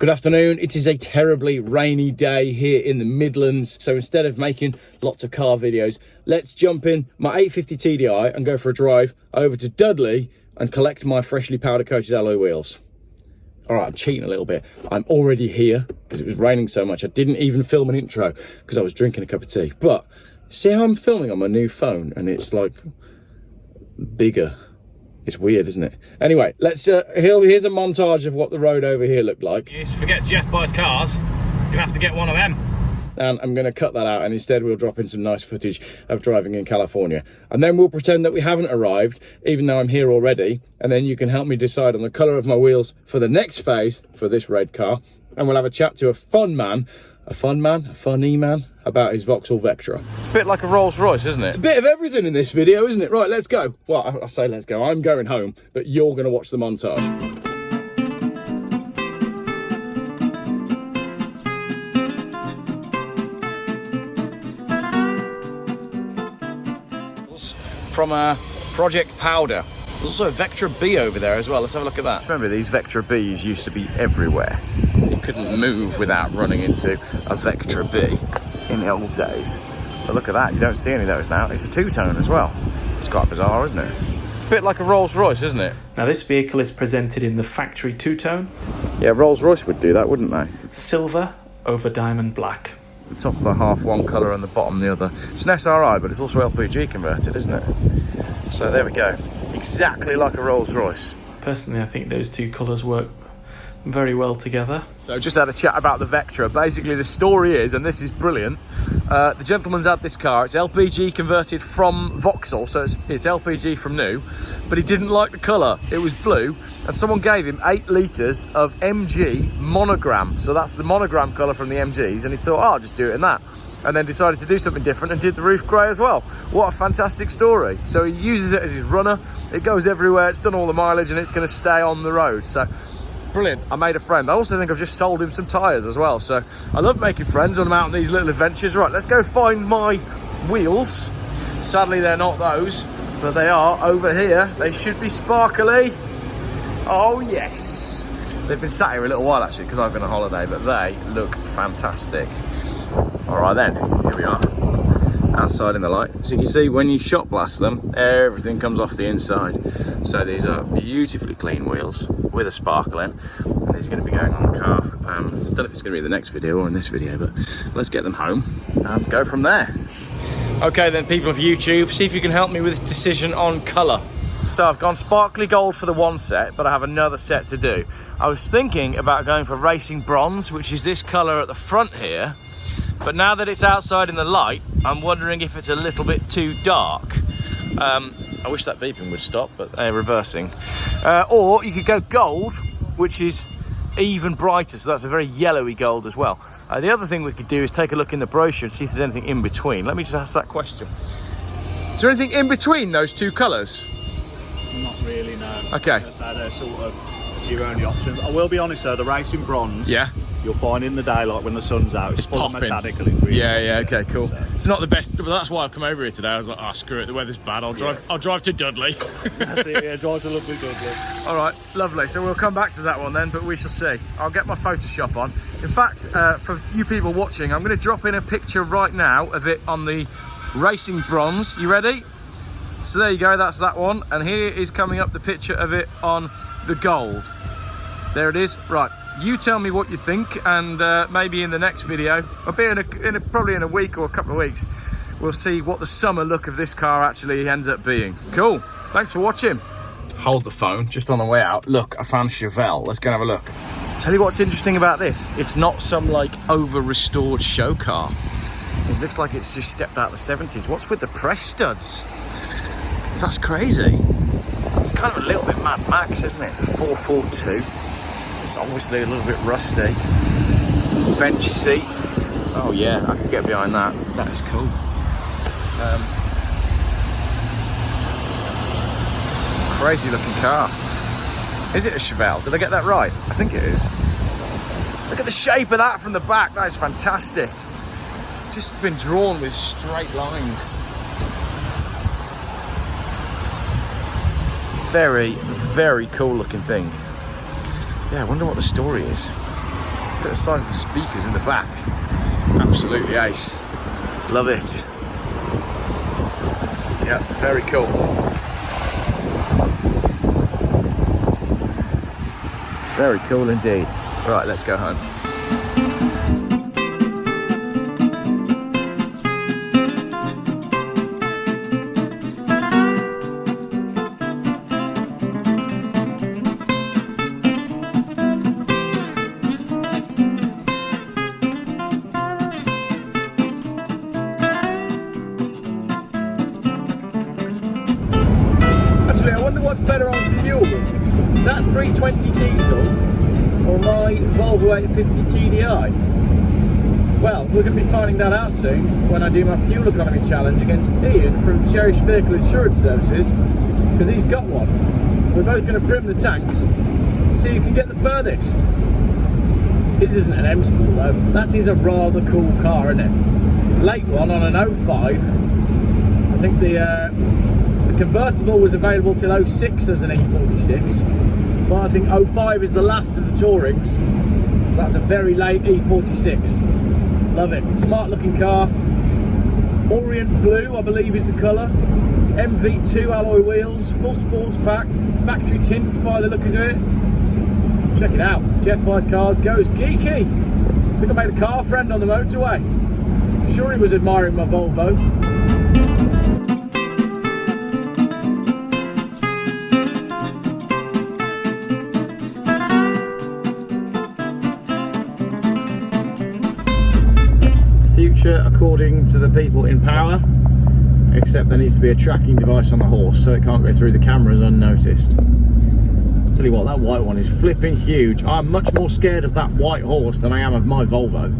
Good afternoon. It is a terribly rainy day here in the Midlands. So instead of making lots of car videos, let's jump in my 850 TDI and go for a drive over to Dudley and collect my freshly powder coated alloy wheels. All right, I'm cheating a little bit. I'm already here because it was raining so much. I didn't even film an intro because I was drinking a cup of tea. But see how I'm filming on my new phone and it's like bigger. It's weird, isn't it? Anyway, let's here's a montage of what the road over here looked like. You forget Geoff buys cars, you'll have to get one of them. And I'm going to cut that out, and instead we'll drop in some nice footage of driving in California. And then we'll pretend that we haven't arrived, even though I'm here already. And then you can help me decide on the colour of my wheels for the next phase for this red car. And we'll have a chat to a funny man, about his Vauxhall Vectra. It's a bit like a Rolls Royce, isn't it? It's a bit of everything in this video, isn't it? Right, let's go. Well, I say let's go. I'm going home, but you're going to watch the montage. From Project Powder. There's also a Vectra B over there as well. Let's have a look at that. Remember, these Vectra Bs used to be everywhere. You couldn't move without running into a Vectra B in the old days. But look at that, you don't see any of those now. It's a two-tone as well. It's quite bizarre, isn't it? It's a bit like a Rolls Royce, isn't it? Now this vehicle is presented in the factory two-tone. Yeah, Rolls Royce would do that, wouldn't they? Silver over diamond black. The top of the half one colour and the bottom the other. It's an SRI, but it's also LPG converted, isn't it? So there we go. Exactly like a Rolls Royce. Personally, I think those two colours work very well together. So just had a chat about the Vectra. Basically the story is, and this is brilliant, the gentleman's had this car. It's LPG converted from Vauxhall, so it's LPG from new, but he didn't like the colour. It was blue, and someone gave him 8 litres of MG monogram. So that's the monogram colour from the MGs, and he thought, oh, I'll just do it in that. And then decided to do something different and did the roof grey as well. What a fantastic story. So he uses it as his runner. It goes everywhere. It's done all the mileage and it's going to stay on the road. So brilliant. I made a friend. I also think I've just sold him some tyres as well. So I love making friends when I'm out on these little adventures. Right, let's go find my wheels. Sadly, they're not those, but they are over here. They should be sparkly. Oh, yes. They've been sat here a little while, actually, because I've been on holiday, but they look fantastic. All right then, here we are, outside in the light. So you can see when you shot blast them, everything comes off the inside. So these are beautifully clean wheels with a sparkle in, and these are going to be going on the car. I don't know if it's going to be in the next video or in this video, but let's get them home and go from there. Okay then, people of YouTube, see if you can help me with this decision on colour. So I've gone sparkly gold for the one set, but I have another set to do. I was thinking about going for racing bronze, which is this colour at the front here. But now that it's outside in the light, I'm wondering if it's a little bit too dark. I wish that beeping would stop, but they're reversing. Or you could go gold, which is even brighter, so that's a very yellowy gold as well. The other thing we could do is take a look in the brochure and see if there's anything in between. Let me just ask that question. Is there anything in between those two colours? Not really, no. Okay. So they're sort of your only options. I will be honest though, the racing bronze, Yeah. you'll find in the daylight when the sun's out, it's full of popping. metallic ingredients. Yeah, okay, cool. So. It's not the best, but that's why I've come over here today. I was like, oh, screw it, the weather's bad. I'll drive to Dudley. That's it, yeah, drive to lovely Dudley. All right, lovely. So we'll come back to that one then, but we shall see. I'll get my Photoshop on. In fact, for you people watching, I'm going to drop in a picture right now of it on the racing bronze. You ready? So there you go, that's that one. And here is coming up the picture of it on the gold. There it is. Right, you tell me what you think, and maybe in the next video, I'll be probably in a week or a couple of weeks, we'll see what the summer look of this car actually ends up being. Cool. Thanks for watching. Hold the phone just on the way out. Look, I found Chevelle. Let's go and have a look. Tell you what's interesting about this. It's not some like over-restored show car. It looks like it's just stepped out of the 70s. What's with the press studs? That's crazy. It's kind of a little bit Mad Max, isn't it? It's a 442. It's obviously a little bit rusty. Bench seat. Oh yeah, I could get behind that. That is cool. Crazy looking car. Is it a Chevelle? Did I get that right? I think it is. Look at the shape of that from the back. That is fantastic. It's just been drawn with straight lines. Very, very cool looking thing. Yeah, I wonder what the story is. Look at the size of the speakers in the back. Absolutely ace. Love it. Yeah, very cool. Very cool indeed. Right, let's go home. Actually, I wonder what's better on fuel, that 320 diesel or my Volvo 850 TDI. Well, we're going to be finding that out soon when I do my fuel economy challenge against Ian from Cherished Vehicle Insurance Services, because he's got one. We're both going to brim the tanks, see who can get the furthest. This isn't an M Sport though, that is a rather cool car, isn't it? Late one on an 05. I think the convertible was available till 06 as an E46, but I think 05 is the last of the Tourings, so that's a very late E46. Love it. Smart looking car. Orient blue, I believe, is the colour. MV2 alloy wheels, full sports pack, factory tints by the lookers of it. Check it out. Geoff Buys Cars goes geeky. I think I made a car friend on the motorway. I'm sure he was admiring my Volvo. Future according to the people in power, except there needs to be a tracking device on the horse so it can't go through the cameras unnoticed. Tell you what, that white one is flipping huge. I'm much more scared of that white horse than I am of my Volvo.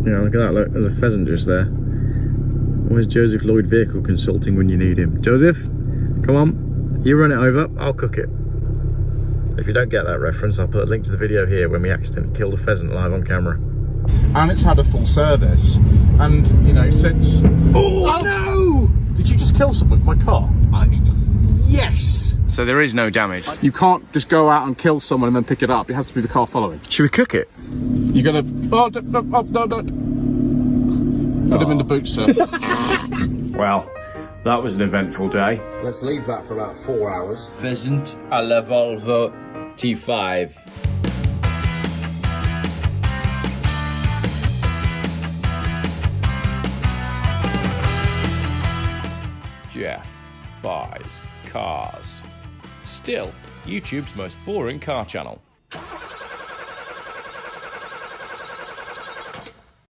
Yeah, look at that, look, there's a pheasant just there. Where's Joseph Lloyd Vehicle Consulting when you need him? Joseph, come on, you run it over, I'll cook it. If you don't get that reference, I'll put a link to the video here when we accidentally killed a pheasant live on camera. And it's had a full service, and you know, since... Oh no! Did you just kill someone with my car? Yes! So there is no damage. You can't just go out and kill someone and then pick it up. It has to be the car following. Should we cook it? You're gonna... Oh, no. Put him in the boot, sir. Well, that was an eventful day. Let's leave that for about 4 hours. Pheasant à la Volvo T5. Geoff Buys Cars. Still YouTube's most boring car channel.